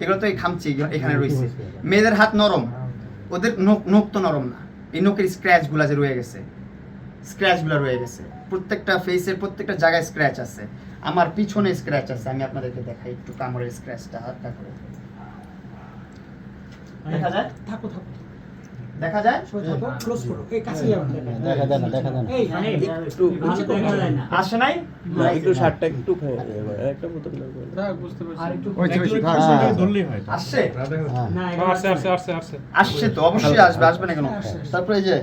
এগুলো তো এই খামচি এখানে রয়েছে। মেয়েদের হাত নরম, ওদের নখ তো নরম না, এই নখের স্ক্র্যাচগুলো যে রয়ে গেছে, স্ক্র্যাচগুলো রয়ে গেছে, প্রত্যেকটা ফেসের প্রত্যেকটা জায়গায় স্ক্র্যাচ আছে। আমার পিছনে স্ক্র্যাচ আছে, আমি আপনাদেরকে দেখাই একটু কামড়ের স্ক্র্যাচটা হালকা করে। দেখা যায়? দেখা যায়? আসে নাই? একটু শার্টটা একটু একটা বোতল আসছে? আসছে তো, অবশ্যই আসবে, আসবে না কেন? তারপরে এই যে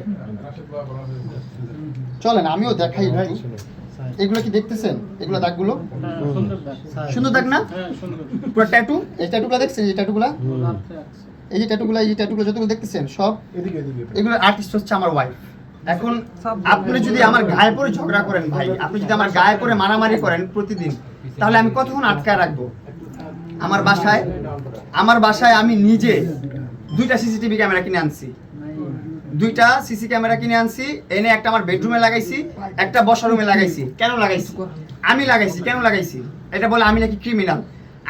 চলেন আমিও দেখাই একটু। এগুলো কি দেখতেছেন? এগুলো দাগগুলো সুন্দর দাগ না? পুরো ট্যাটু। এই ট্যাটুগুলো দেখছেন? এই ট্যাটুগুলো, এই যে ট্যাটুগুলো, এই ট্যাটুগুলো যতগুলো দেখতেছেন সব এগুলো আর্টিস্ট হচ্ছে আমার ওয়াইফ। এখন আপনি যদি আমার গায়ে পরে ঝগড়া করেন ভাই, আপনি যদি আমার গায়ে পরে মারামারি করেন প্রতিদিন, তাহলে আমি কতক্ষণ আটকায় রাখবো? আমার বাসায় আমি নিজে 2টা সিসিটিভি ক্যামেরা কিনে আনছি, 2টা সিসি ক্যামেরা কিনে আনছি, এনে একটা আমার বেডরুমে লাগাইছি, একটা বসার রুমে লাগাইছি। কেন লাগাইছি? আমি লাগাইছি। কেন লাগাইছি? এটা বলে আমি নাকি ক্রিমিনাল।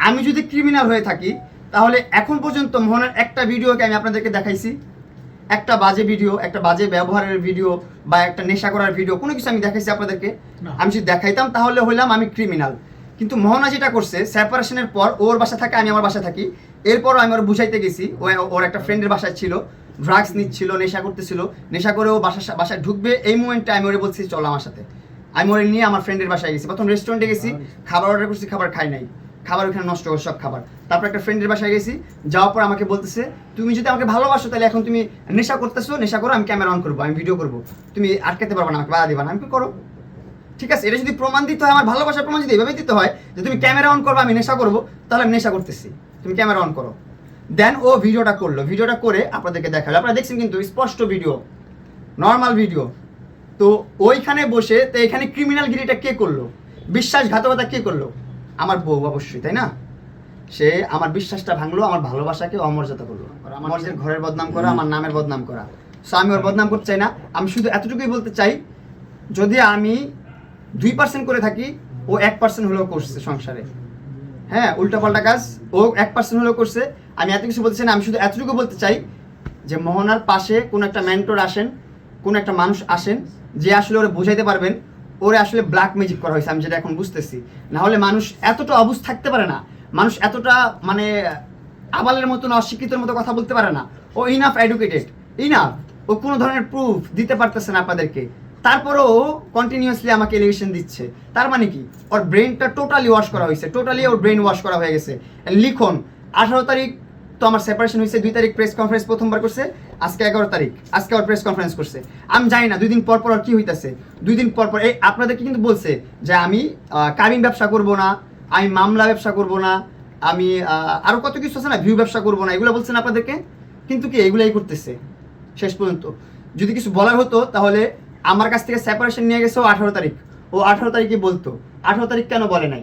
আমি যদি ক্রিমিনাল হয়ে থাকি তাহলে এখন পর্যন্ত মোহনের একটা ভিডিওকে আমি আপনাদেরকে দেখাইছি? একটা বাজে ভিডিও, একটা বাজে ব্যবহারের ভিডিও বা একটা নেশা করার ভিডিও কোনো কিছু আমি দেখাইছি আপনাদেরকে? আমি যদি দেখাইতাম তাহলে হইলাম আমি ক্রিমিনাল। কিন্তু মোহনা যেটা করছে, সেপারেশনের পর ওর বাসা থাকে, আমি আমার বাসা থাকি, এরপরও আমি ওর বুঝাইতে গেছি। ওর একটা ফ্রেন্ডের বাসায় ছিল, ড্রাগস নিচ্ছিল, নেশা করতেছিল, নেশা করে ও বাসায় ঢুকবে, এই মুমেন্টে আমি ওরে বলছি চলো আমার সাথে। আমি ওরে নিয়ে আমার ফ্রেন্ডের বাসায় গেছি। প্রথম রেস্টুরেন্টে গেছি, খাবার অর্ডার করছি, খাবার খাই নাই, খাবার ওখানে নষ্ট করে সব খাবার। তারপর একটা ফ্রেন্ডের বাসায় গেছি, যাওয়ার পর আমাকে বলতেছে তুমি যদি আমাকে ভালোবাসো তাহলে এখন তুমি নেশা করতেছো, নেশা করো, আমি ক্যামেরা অন করবো, আমি ভিডিও করবো, তুমি আটকাতে পারবে না, আমাকে বাধা দিবা না। আমি কি করো? ঠিক আছে, এটা যদি প্রমাণ দিতে হয়, আমার ভালোবাসার প্রমাণ যদি এভাবে দিতে হয় যে তুমি ক্যামেরা অন করবো, আমি নেশা করবো, তাহলে আমি নেশা করতেছি, তুমি ক্যামেরা অন করো। দেন ও ভিডিওটা করলো, ভিডিওটা করে আপনাদেরকে দেখালো, আপনারা দেখছেন কিন্তু স্পষ্ট ভিডিও, নর্মাল ভিডিও। তো ওইখানে বসে তো এখানে ক্রিমিনাল গিরিটা কে করলো? বিশ্বাসঘাতকতা কে করলো? আমার বউ অবশ্যই, তাই না? সে আমার বিশ্বাসটা ভাঙলো, আমার ভালোবাসাকে অমর্যাদা করলো, আমার ঘরের বদনাম করা, আমার নামের বদনাম করা। সো আমি ওর বদনাম করতে চাই না। আমি শুধু এতটুকুই বলতে চাই, যদি আমি 2% করে থাকি, ও 1% হলেও করছে সংসারে। হ্যাঁ, উল্টাপাল্টা কাজ ও 1% হলেও করছে। আমি এত কিছু বলতে চাই না, আমি শুধু এতটুকু বলতে চাই যে মোহনার পাশে কোনো একটা মেন্টর আসেন, কোনো একটা মানুষ আসেন যে আসলে ওরা বোঝাইতে পারবেন ওরে আসলে ব্ল্যাক ম্যাজিক করা হয়েছে। আমি যেটা এখন বুঝতেছি, না হলে মানুষ এতটা অবুঝ থাকতে পারে না, মানুষ এতটা মানে আবালের মতো না, অশিক্ষিতের মতো কথা বলতে পারে না। ও ইনাফ এডুকেটেড, ইনাফ, ও কোনো ধরনের প্রুফ দিতে পারতেছে না আপনাদেরকে, তারপরেও কন্টিনিউয়াসলি আমাকে এলিগেশন দিচ্ছে। তার মানে কি? ওর ব্রেনটা টোটালি ওয়াশ করা হয়েছে, টোটালি ওর ব্রেন ওয়াশ করা হয়ে গেছে। লিখুন 18 তারিখ তো আমার সেপারেশন হয়েছে, 2 তারিখ প্রেস কনফারেন্স প্রথমবার করছে, আজকে 11 তারিখ, আজকে ওর প্রেস কনফারেন্স করছে। আমি জানি না 2 দিন পর পর আর কি হইতেছে। 2 দিন পর পর এই আপনাদেরকে কিন্তু বলছে যে আমি কামিং ব্যবসা করব না, আমি মামলা ব্যবসা করব না, আমি আরো কত কিছু আছে না, ভিউ ব্যবসা করব না, এগুলো বলছেন আপনাদেরকে। কিন্তু কি এগুলাই করতেছে শেষ পর্যন্ত। যদি কিছু বলার হতো তাহলে আমার কাছ থেকে সেপারেশন নিয়ে গেছে ও 18 তারিখ, ও 18 তারিখে বলতো। 18 তারিখ কেন বলে নাই?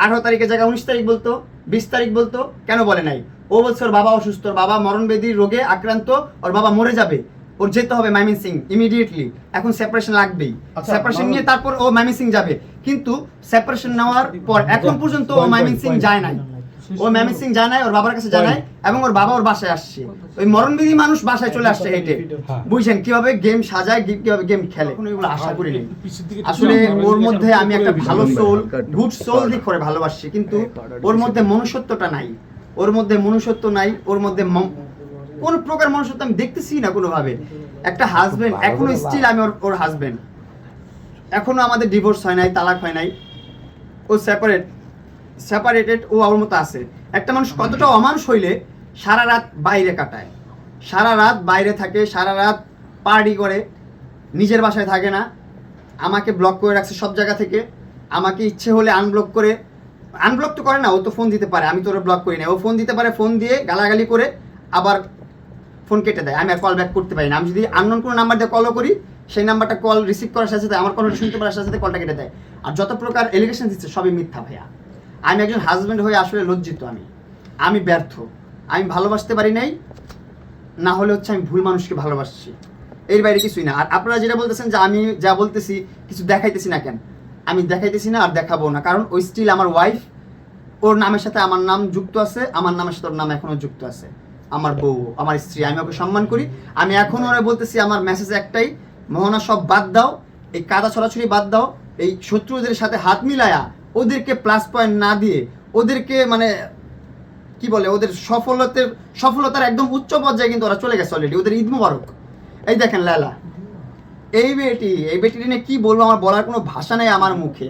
18 তারিখের জায়গায় 19 তারিখ বলতো, 20 তারিখ বলতো, কেন বলে নাই? ও বলছে ওর বাবা অসুস্থ, ওর বাবা মরণবেদীর রোগে আক্রান্ত, ওর বাবা মরে যাবে, ওর যেতে হবে ময়মনসিং ইমিডিয়েটলি, এখন সেপারেশন লাগবেই। সেপারেশন নিয়ে তারপর ও ময়মনসিং যাবে, কিন্তু সেপারেশন নেওয়ার পর এখন পর্যন্ত ও ময়মনসিং যায় নাই, ও ময়মনসিং যায় নাই, ওর বাবার কাছে যায় নাই, এবং ওর বাবা ওর বাসায় আসছে। ওই মরণবেদী মানুষ বাসায় চলে আসছে হেঁটে। বুঝছেন কিভাবে গেম সাজায়, কিভাবে গেম খেলে, কোনো এগুলো আশা করিনি। আসলে ওর মধ্যে আমি একটা ভালো সোল, গুড সোল দিক করে ভালোবাসছি, কিন্তু ওর মধ্যে মনুষ্যত্বটা নাই, ওর মধ্যে মনুষ্যত্ব নাই, ওর মধ্যে কোন প্রকার মনুষ্যত্ব আমি দেখতেছি না কোনোভাবে। একটা হাজবেন্ড, এখনো স্টিল আমি ওর হাজবেন্ড, এখনো আমাদের ডিভোর্স হয় নাই, তালাক হয় নাই, ও সেপারেটেড, ও ওর মতো আছে। একটা মানুষ কতটা অমানুষ হইলে সারা রাত বাইরে কাটায়, সারা রাত বাইরে থাকে, সারা রাত পার্টি করে, নিজের বাসায় থাকে না, আমাকে ব্লক করে রাখছে সব জায়গা থেকে, আমাকে ইচ্ছে হলে আনব্লক করে, আনব্লক তো করে না, ও তো ফোন দিতে পারে, আমি তো ওরা ব্লক করি না, ও ফোন দিতে পারে, ফোন দিয়ে গালাগালি করে আবার ফোন কেটে দেয়, আমি আর কল ব্যাক করতে পারি না। আমি যদি আননোন কোনো নাম্বার দিয়ে কলও করি, সেই নাম্বারটা কল রিসিভ করার সাথে সাথে, আমার কল শুনতে পারার সাথে সাথে কলটা কেটে দেয়। আর যত প্রকার এলিগেশন দিচ্ছে সবই মিথ্যা ভাইয়া। আমি একজন হাজব্যান্ড হয়ে আসলে লজ্জিত, আমি ব্যর্থ, আমি ভালোবাসতে পারি নাই, না হলে হচ্ছে আমি ভুল মানুষকে ভালোবাসছি, এর বাইরে কিছুই না। আর আপনারা যেটা বলতেছেন যে আমি যা বলতেছি কিছু দেখাইতেছি না, কেন আমি দেখাইতেছি না আর দেখাবো না, কারণ ওই স্টিল আমার ওয়াইফ, ওর নামের সাথে আমার নাম যুক্ত আছে, আমার নামের সাথে ওর নাম এখনো যুক্ত আছে। আমার বউ, আমার স্ত্রী, আমি ওকে সম্মান করি। আমি এখনো ওরা বলতেছি, আমার মেসেজ একটাই, মোহনা সব বাদ দাও, এই কাদা ছড়াছড়ি বাদ দাও, এই শত্রুদের সাথে হাত মিলায়া ওদেরকে প্লাস পয়েন্ট না দিয়ে ওদেরকে মানে কি বলে ওদের সফলতার একদম উচ্চ পর্যায়ে কিন্তু ওরা চলে গেছে অলরেডি। ওদের ঈদ মুবারক। এই দেখেন লায়লা, এই বেটিটি নিয়ে কি বলবো, আমার বলার কোনো ভাষা নেই। আমার মুখে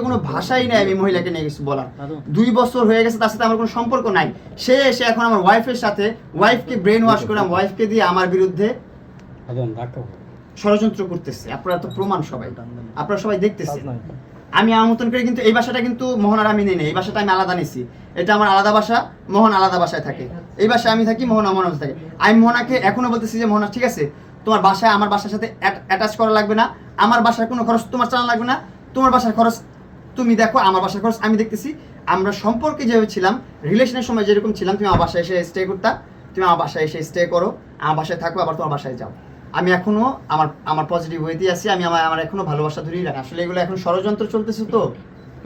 কোনো ভাষাই নেই আমি মহিলাকে নিয়ে কিছু বলার। 2 বছর হয়ে গেছে, তার সাথে আমার কোনো সম্পর্ক নাই। সে এসে এখন আমার ওয়াইফের সাথে, ওয়াইফকে ব্রেন ওয়াশ করে ওয়াইফকে দিয়ে আমার বিরুদ্ধে ষড়যন্ত্র করতেছে। আপনারা তো প্রমাণ, আপনারা সবাই দেখতেছেন। আমি আমার মতন করে কিন্তু এই বাসাটা কিন্তু মোহনার আমি নেই, এই বাসাটা আমি আলাদা নিছি। এটা আমার আলাদা বাসা, মোহন আলাদা বাসায় থাকে। এই বাসায় আমি থাকি, মোহন আমার বাসায় থাকে। আমি মোহনাকে এখনো বলতেছি যে মোহনা ঠিক আছে, তোমার বাসায় আমার বাসার সাথে অ্যাটাচ করা লাগবে না, আমার বাসার কোনো খরচ তোমার চালানো লাগবে না, তোমার বাসার খরচ তুমি দেখো, আমার বাসার খরচ আমি দেখতেছি। আমরা সম্পর্কে যেভাবে ছিলাম, রিলেশনের সময় যেরকম ছিলাম, তুমি আমার বাসায় এসে স্টে করতা, তুমি আমার বাসায় এসে স্টে করো, আমার বাসায় থাকো, আবার তোমার বাসায় যাও। আমি এখনো আমার পজিটিভ ওয়েতেই আছি। আমি আমার এখনো ভালোবাসা ধরেই রাখি। আসলে এগুলো এখন ষড়যন্ত্র চলতেছে। তো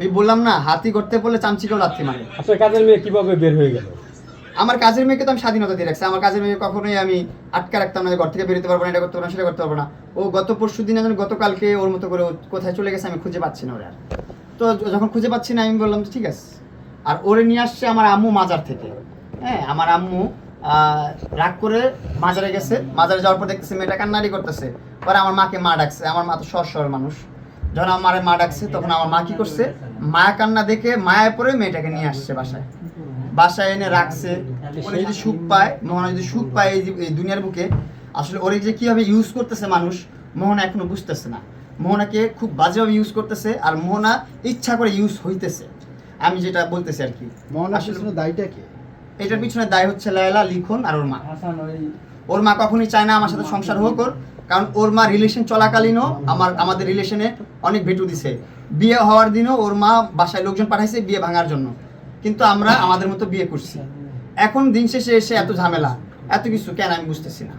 ওই বললাম না, হাতি করতে বললে চামচিকেও লাথি মারে। আপনার কাজের মেয়ে কিভাবে বের হয়ে গেল? আমার কাজের মেয়েকে তো আমি স্বাধীনতা দিয়ে রাখছি। আমার কাজের মেয়েকে কখনোই আমি আটকা রাখতাম না, ঘর থেকে বেরোতে পারবো না, এটা করতে পারবো না, সেটা করতে পারবো না। ও গত পরশু দিন, গতকালকে ওর মতো করে কোথায় চলে গেছে আমি খুঁজে পাচ্ছি না ওরে আর। তো যখন খুঁজে পাচ্ছি না, আমি বললাম ঠিক আছে। আর ওরে নিয়ে আসছে আমার আম্মু মাজার থেকে। হ্যাঁ, আমার আম্মু রাগ করে মাজারে গেছে। মাজারে যাওয়ার পর দেখতেছে মেয়েটা কান্নাড়ি করতেছে। পরে আমার মাকে মা ডাকছে। আমার মা তো সর মানুষ, যখন আমার মা ডাকছে তখন আমার মা কি করছে, মায়া কান্না দেখে মায়ায় পরে মেয়েটাকে নিয়ে আসছে বাসায় এনে রাখছে। ওরা যদি সুখ পায়, মোহনা যদি সুখ পায় এই দুনিয়ার বুকে, আসলে ওরে যে কিভাবে ইউজ করতেছে মানুষ, মোহনা এখনো বুঝতেছে না। মোহনাকে খুব বাজেভাবে ইউজ করতেছে, আর মোহনা ইচ্ছা করে ইউজ হইতেছে। আমি যেটা বলতেছি আর কি, মোহনার পিছনে দায়টা কে? এটার পিছনে দায় হচ্ছে লায়লা, লিখন আর ওর মা। ওর মা কখনোই চায় না আমার সাথে সংসার হোক ওর, কারণ ওর মা রিলেশন চলাকালীনও আমাদের রিলেশনে অনেক ভেটু দিছে। বিয়ে হওয়ার দিনও ওর মা বাসায় লোকজন পাঠাইছে বিয়ে ভাঙার জন্য, কিন্তু আমরা আমাদের মতো বিয়ে করছি। এখন দিন শেষে এসে এত ঝামেলা, এত কিছু কেন আমি বুঝতেছি না।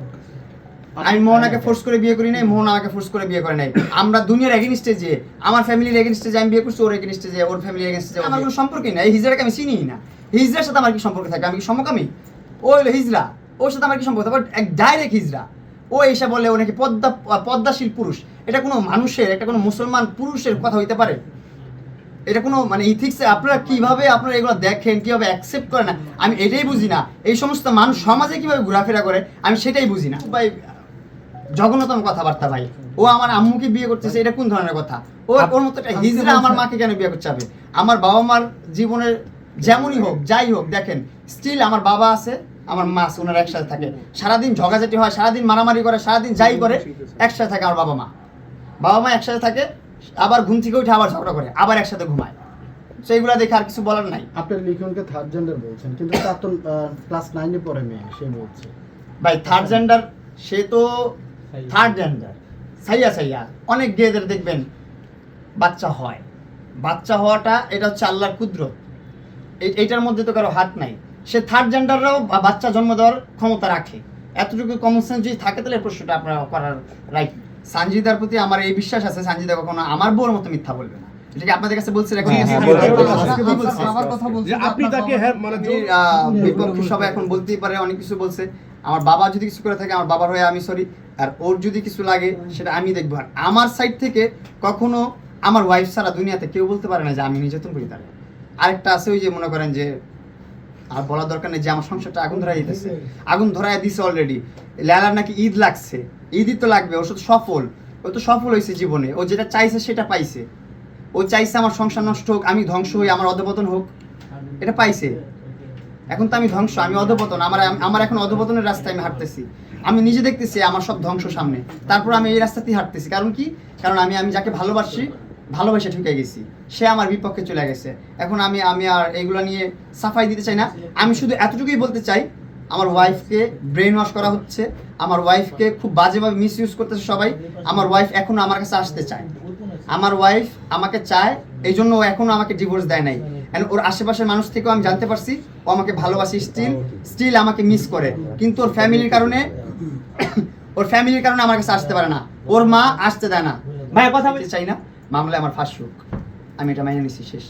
আমি মোহনাকে ফোর্স করে বিয়ে করি নাই, মোহন আমাকে ফোর্স করে বিয়ে করে নাই। আমরা দুনিয়ার এগেইনস্টে যে, আমার ফ্যামিলির এগেইনস্টে যে আমি বিয়ে করছি, ওর এগেইনস্টে যে, ওর ফ্যামিলির এগেইনস্টে যে, আমার কোনো সম্পর্কই নাই। এই হিজড়াকে আমি চিনিই না। হিজড়ার সাথে আমার কি সম্পর্ক থাকে? আমি কি সমকামী? ও হলো হিজড়া, ওর সাথে আমার কি সম্পর্ক থাকে? এক ডাইরেক্ট হিজড়া। ও এসে বলে ও নাকি পদ্মাশীল পুরুষ। এটা কোনো মানুষের, একটা কোনো মুসলমান পুরুষের কথা হইতে পারে? এটা কোনো মানে ইথিক্সে আপনারা কিভাবে আপনারা এগুলো দেখেন, কিভাবে অ্যাকসেপ্ট করেন না, আমি এটাই বুঝি না। এই সমস্ত মানুষ সমাজে কিভাবে ঘোরাফেরা করে, আমি সেটাই বুঝি না ভাই। জঘন্যতম কথাবার্তা ভাই। ও আমার আম্মুকে বিয়ে করতেছে, এটা কোন ধরনের কথা? ওর মতো একটা হিজড়া আমার মাকে কেন বিয়ে করতে হবে? আমার বাবা মার জীবনের যেমনই হোক, যাই হোক, দেখেন স্টিল আমার বাবা আছে, আমার মা আছে, ওনারা একসাথে থাকে। সারাদিন ঝগাঝাটি হয়, সারাদিন মারামারি করে, সারাদিন যাই করে, একসাথে থাকে আমার বাবা মা একসাথে থাকে। আবার ঘুম থেকে উঠে আবার ঝগড়া করে, আবার একসাথে ঘুমায়। সেইগুলো দেখে আর কিছু বলার নাই। আপনার লিখনকে থার্ড জেন্ডার বলছেন, কিন্তু তার তো ক্লাস 9 পড়ে মেয়ে, সে বলছে ভাই থার্ড জেন্ডার। সে তো থার্ড জেন্ডার সাইয়া অনেক গেদের দেখবেন বাচ্চা হয়। বাচ্চা হওয়াটা এটা হচ্ছে আল্লাহর কুদরত, এইটার মধ্যে তো কারো হাত নাই। সে থার্ড জেন্ডাররাও বাচ্চা জন্ম দেওয়ার ক্ষমতা রাখে। এতটুকু কমন সেন্স যদি থাকে তাহলে প্রশ্নটা আপনারা করার রাইট। সানজিদার প্রতি আমার এই বিশ্বাস আছে, সানজিদা কখনো আমার বউর মতো মিথ্যা বলবে না। এটা কি আপনাদের কাছে বলছে? আপনি তাকে মানে বিপক্ষে সবাই এখন বলতেই পারে, অনেক কিছু বলছে। আমার বাবা যদি কিছু করে থাকে, আমার বাবার হয়ে আমি সরি। আর ওর যদি কিছু লাগে সেটা আমি দেখবো। আর আমার সাইড থেকে কখনো আমার ওয়াইফ ছাড়া দুনিয়াতে কেউ বলতে পারে না যে আমি নির্যাতন করি তারে। আরেকটা আছে, ওই যে মনে করেন যে, আর বলার দরকার নেই যে আমার সংসারটা আগুন ধরাই দিতেছে, আগুন ধরাই দিছে অলরেডি। লালার নাকি ঈদ লাগছে, ঈদই তো লাগবে। ও শুধু সফল, ও তো সফল হয়েছে জীবনে। ও যেটা চাইছে সেটা পাইছে। ও চাইছে আমার সংসার নষ্ট হোক, আমি ধ্বংস হই, আমার অধপতন হোক, এটা পাইছে। এখন তো আমি ধ্বংস, আমি অধপতন। আমার এখন অধপতনের রাস্তায় আমি হাঁটতেছি। আমি নিজে দেখতেছি আমার সব ধ্বংস সামনে, তারপর আমি এই রাস্তাতেই হাঁটতেছি। কারণ কি? কারণ আমি যাকে ভালোবাসে ঠকে গেছি, সে আমার বিপক্ষে চলে গেছে। এখন আমি আর এইগুলো নিয়ে সাফাই দিতে চাই না। আমি শুধু এতটুকুই বলতে চাই, আমার ওয়াইফকে ব্রেন ওয়াশ করা হচ্ছে, আমার ওয়াইফকে খুব বাজেভাবে মিস ইউজ করতেছে সবাই। আমার ওয়াইফ এখনো আমার কাছে আসতে চায়, আমার ওয়াইফ আমাকে চায়, এই জন্য ও এখনো আমাকে ডিভোর্স দেয় নাই। ওর আশেপাশের মানুষ থেকেও আমি জানতে পারছি ও আমাকে ভালোবাসে, স্টিল আমাকে মিস করে। কিন্তু ওর ফ্যামিলির কারণে আমার কাছে আসতে পারে না, ওর মা আসতে দেয় না। ভাই কথা বলতে চাই না, মামলায় আমার ফাঁস হোক, আমি এটা মেনে নিচ্ছি, শেষ।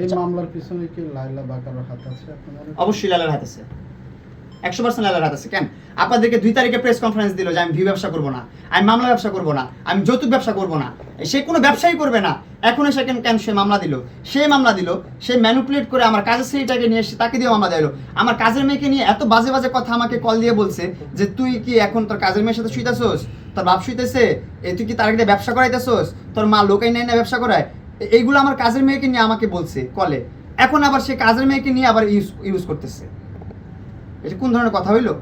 এই মামলার পিছনে কি লাইলা বা কারো হাত আছে আপনার? অবশ্যই লালার হাত আছে, 100% লালার হাত আছে। কেন আপনাদেরকে 2 তারিখে প্রেস কনফারেন্স দিল যে আমি ভিউ ব্যবসা করব না, আমি মামলা ব্যবসা করব না, আমি যৌতুক ব্যবসা করব না, সে কোনো ব্যবসাই করবে না। এখন এসে কেন সে মামলা দিল, সে ম্যানিপুলেট করে আমার কাজের ছেলেটাকে নিয়ে এসে তাকে দিয়ে মামলা দিল। আমার কাজের মেয়েকে নিয়ে এত বাজে বাজে কথা আমাকে কল দিয়ে বলছে যে তুই কি এখন তোর কাজের মেয়ের সাথে শুইতেছোস, তোর বাপ শুইতেছে, তুই কি তার আগে ব্যবসা করাইতেছোস, তোর মা লোকাই নেয় না ব্যবসা করায়, এইগুলো আমার কাজের মেয়েকে নিয়ে আমাকে বলছে কলে। এখন আবার সে কাজের মেয়েকে নিয়ে আবার ইউজ করতেছে। এটা কোন ধরনের কথা হইলো?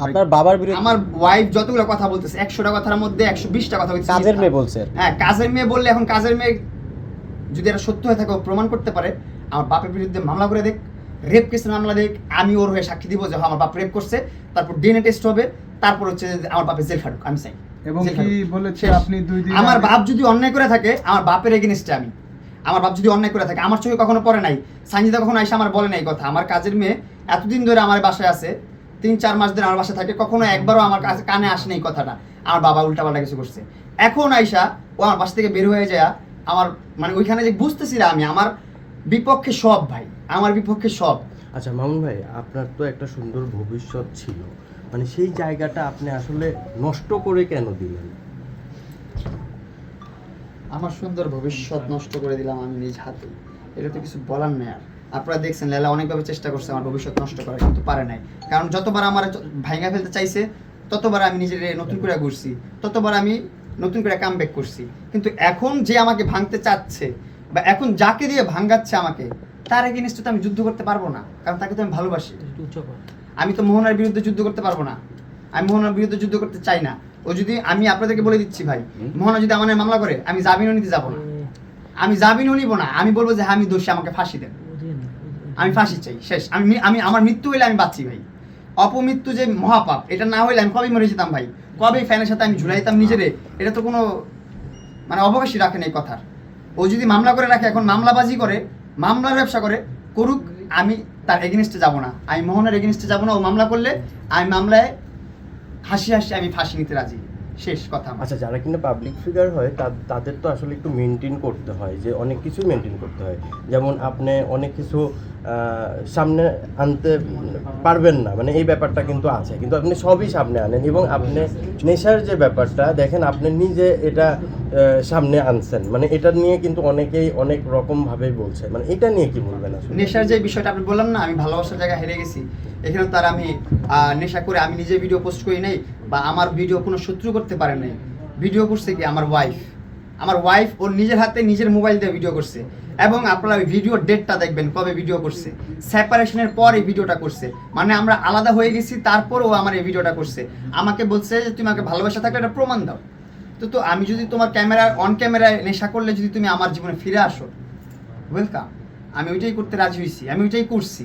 আপনার বাবার বিরুদ্ধে আমার ওয়াইফ যতগুলো কথা বলতেছে 100টা কথার মধ্যে 120টা কথা বলতেছে কাজের মেয়ে বলছে। হ্যাঁ, কাজের মেয়ে বললে এখন কাজের মেয়ে যদি এটা সত্য হয়ে থাকে ও প্রমাণ করতে পারে, আমার বাপের বিরুদ্ধে মামলা করে দেখ, রেপ কেসের মামলা দেখ, আমি ওর হয়ে সাক্ষী দিব যে আমার বাপ রেপ করছে, তারপর ডিএনএ টেস্ট হবে, তারপর হচ্ছে যে আমার বাপের জেল খাটুক, আমি চাই। এবং জেল কি খাটুক। বলেছে শেষ। আপনি 2 দিন আমার আগে- বাপ যদি অন্যায় করে থাকে, আমার বাপের এগেইনস্টে আমি, আমার বাপ যদি অন্যায় করে থাকে, আমার চোখে কখনো পড়ে নাই, সানজিদা কখনো আইসা আমার বলে নাই কথা। আমার কাজের মেয়ে এতদিন ধরে আমার বাসায় আছে, 3-4 মাস ধরে আমার বাসায় থাকে, কখনো একবারও আমার কানে আসে নাই কথাটা আমার বাবা উল্টাপাল্টা কিছু করছে। এখন আইসা ও আমার বাসা থেকে বের হয়ে যায়, আমার মানে ওইখানে যে বুঝতেছি না আমি, আমার বিপক্ষে সব ভাই, আমার বিপক্ষে সব। আচ্ছা মামুন ভাই, আপনার তো একটা সুন্দর ভবিষ্যৎ ছিল, মানে সেই জায়গাটা আপনি আসলে নষ্ট করে কেন দিলেন? আমার সুন্দর ভবিষ্যৎ নষ্ট করে দিলাম আমি নিজ হাতে, এটা তো কিছু বলার নেই। আর আপনারা দেখছেন লালা অনেকভাবে চেষ্টা করছে আমার ভবিষ্যৎ নষ্ট করার, কিন্তু পারে নাই। কারণ যতবার আমার ভাঙা ফেলতে চাইছে, ততবার আমি নিজের নতুন করে ঘুরছি, ততবার আমি নতুন করে কাম ব্যাক করছি। কিন্তু এখন যে আমাকে ভাঙতে চাচ্ছে বা এখন যাকে দিয়ে ভাঙাচ্ছে আমাকে, তার এগেইনস্টে তো আমি যুদ্ধ করতে পারবো না, কারণ তাকে তো আমি ভালোবাসি। আমি তো মোহনার বিরুদ্ধে যুদ্ধ করতে পারবো না, আমি মোহনার বিরুদ্ধে যুদ্ধ করতে চাই না। ও যদি, আমি আপনাদেরকে বলে দিচ্ছি ভাই, মোহনা যদি আমার নামে মামলা করে, আমি জামিনও নিতে যাবো না, আমি জামিনও নিব না। আমি বলবো যে হ্যাঁ আমি দোষী, আমাকে ফাঁসি দেন, আমি ফাঁসি চাই, শেষ। আমি আমার মৃত্যু হইলে আমি বাঁচি ভাই, অপমৃত্যু যে মহাপাপ, এটা না হইলে আমি কবে মরে যেতাম ভাই, কবে ফ্যানের সাথে আমি ঝুলাই যেতাম নিজেরে, এটা তো কোনো মানে অবকাশই রাখেন এই কথার। ও যদি মামলা করে রাখে, এখন মামলাবাজি করে, মামলার ব্যবসা করে, করুক, আমি তার এগেনস্টে যাব না, আমি মোহনের এগেনস্টে যাব না। ও মামলা করলে আমি মামলায় হাসি হাসি আমি ফাঁসি নিতে রাজি, শেষ কথা আমার। আচ্ছা, যারা কিনা পাবলিক ফিগার হয় তাদের তো আসলে একটু মেনটেন করতে হয়, যে অনেক কিছু মেনটেন করতে হয়। যেমন আপনি অনেক কিছু সামনে আনতে পারবেন না, মানে এই ব্যাপারটা কিন্তু আছে, কিন্তু আপনি সবই সামনে আনেন। এবং আপনি নেশার যে ব্যাপারটা দেখেন, আপনি নিজে এটা সামনে আনছেন, মানে এটা নিয়ে কিন্তু অনেকেই অনেক রকমভাবেই বলছে, মানে এটা নিয়ে কি বলবেন আসলে? নেশার যে বিষয়টা আপনি বললাম না, আমি ভালোবাসার জায়গায় হেরে গেছি, এখানে তার আমি নেশা করে আমি নিজে ভিডিও পোস্ট করি নাই, বা আমার ভিডিও কোনো শত্রু করতে পারে নাই। ভিডিও করছে কি আমার ওয়াইফ ওর নিজের হাতে নিজের মোবাইল দিয়ে ভিডিও করছে। এবং আপনারা ওই ভিডিও ডেটটা দেখবেন কবে ভিডিও করছে, সেপারেশনের পর এই ভিডিওটা করছে, মানে আমরা আলাদা হয়ে গেছি, তারপর ও আমার এই ভিডিওটা করছে। আমাকে বলছে যে তুমি আমাকে ভালোবাসা থাকলে এটা প্রমাণ দাও। তো আমি যদি তোমার অন ক্যামেরায় নেশা করলে যদি তুমি আমার জীবনে ফিরে আসো, ওয়েলকাম, আমি ওইটাই করতে রাজি হয়েছি, আমি ওইটাই করছি।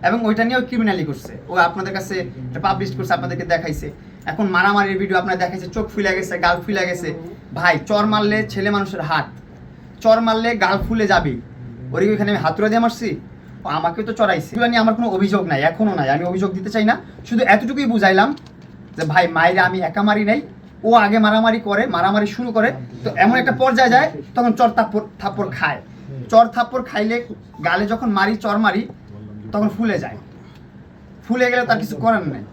এবং ওইটা নিয়েও ক্রিমিনালি করছে ও, আপনাদের কাছে এটা পাবলিশ করছে, আপনাদেরকে দেখাইছে। এখন মারামারির ভিডিও আপনার দেখাইছে, চোখ ফুলে গেছে, গাল ফুলে গেছে। ভাই, চর মারলে ছেলে মানুষের হাত, চর মারলে গাল ফুলে যাবেই। ওর ওইখানে আমি হাতুড়া দিয়ে মারছি, ও আমাকে তো চড়াইছে। এগুলো নিয়ে আমার কোনো অভিযোগ নাই, এখনো নাই, আমি অভিযোগ দিতে চাই না। শুধু এতটুকুই বুঝাইলাম যে ভাই, মায়েরা আমি একা মারি নাই, ও আগে মারামারি শুরু করে, তো এমন একটা পর্যায়ে যায় তখন চর থাপ্পড় খায়। চর থাপ্পড় খাইলে গালে যখন চর মারি তখন ফুলে যায়, ফুলে গেলে তার কিছু করার নেই।